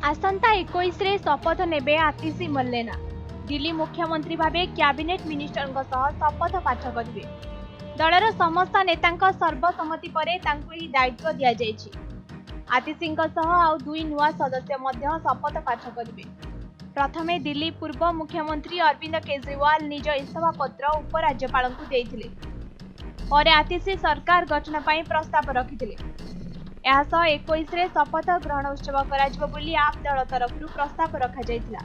आसंता 21 रे शपथ नेबे आतिशी मल्लेना। दिल्ली मुख्यमंत्री भावे कैबिनेट मिनिस्टर शपथ पाठ करेंगे। दलर समस्त नेता सर्वसम्मति परे दायित्व दि जाइछि। आतिशी आउ दुई नुआ सदस्य शपथ पाठ करेंगे। प्रथमे दिल्ली पूर्व मुख्यमंत्री अरविंद केजरीवाल निज इस्तफा पत्र उपराज्यपाल को देइथिले। पर आतिशी सरकार गठन पर प्रस्ताव रखिथिले। 21 रे शपथ ग्रहण उत्सव कराजिबो बोली आप दल तरफ प्रस्ताव रखा जाइथिला।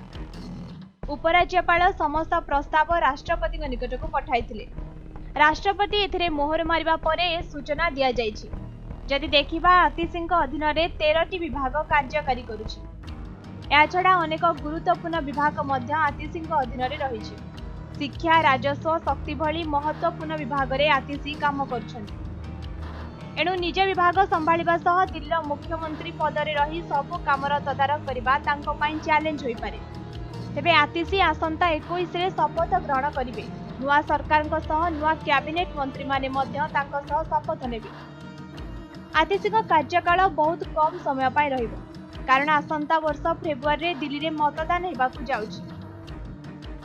उपराज्यपाल समस्त प्रस्ताव राष्ट्रपति निकट को पठाइथिले। राष्ट्रपति एथिरे मोहर मारिबा परे सूचना दिया जाइछि। जदि देखिबा आतिशी अधीन रे 13टी विभाग कार्यकारी करुछि। या छडा अनेक गुरुत्वपूर्ण विभाग मध्य आतिशी अधीन रे रहिछि। शिक्षा, राजस्व, शक्ति भली महत्वपूर्ण विभाग रे आतिशी काम करुछन्ति। एणु निज विभाग संभाळिबा सह दिल्ली मुख्यमंत्री पदरे रही सब कामर तदारख करबा तांको पई चैलेंज होई पारे। तेबे आतिशी आसंता 21 रे शपथ ग्रहण करिवे। नुआ सरकार सह नुआ कैबिनेट मंत्री माने मध्य तांको सह शपथ नेबे। आतिशी कार्यकाल बहुत कम समय पाई रहिबो, कारण आसंता वर्ष फेब्रुआरी रे दिल्ली रे मतदान हेबाकू जाउछि।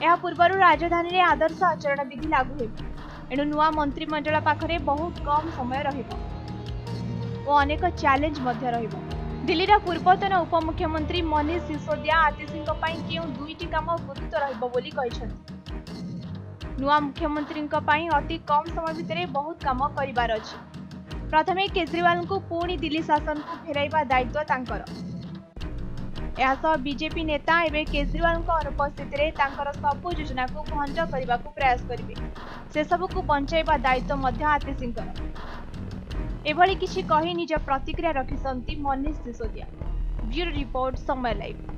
एहा पूर्वरु राजधानी रे आदर्श आचरण विधि लागू हेबो। एणु नुआ मंत्रिमंडल पाखरे बहुत कम समय रहिबो और अनेक चैलेंज मध्य रहिबो। दिल्लीर पूर्वतन उपमुख्यमंत्री मनीष सिसोदिया आतिशी केउ दुईटी काम गुरुत्व रहिबो बोली कहिसथि। नुआ मुख्यमंत्री अति कम समय भितर बहुत काम करिबार अछि। प्रथमे केजरीवाल को पुणी दिल्ली शासन को फेराइबा दायित्व तांकर। एहासह बीजेपी नेता एवं केजरीवाल अनुपस्थित रे तांकर सबु योजना को भंज करने को प्रयास करेंगे। से सबू को बंचाइबा दायित्व मध्य आतिशी एभली किछि कही निज प्रतिक्रिया रखिसंती मनीष सिसोदिया। ब्यूरो रिपोर्ट, समय लाइव।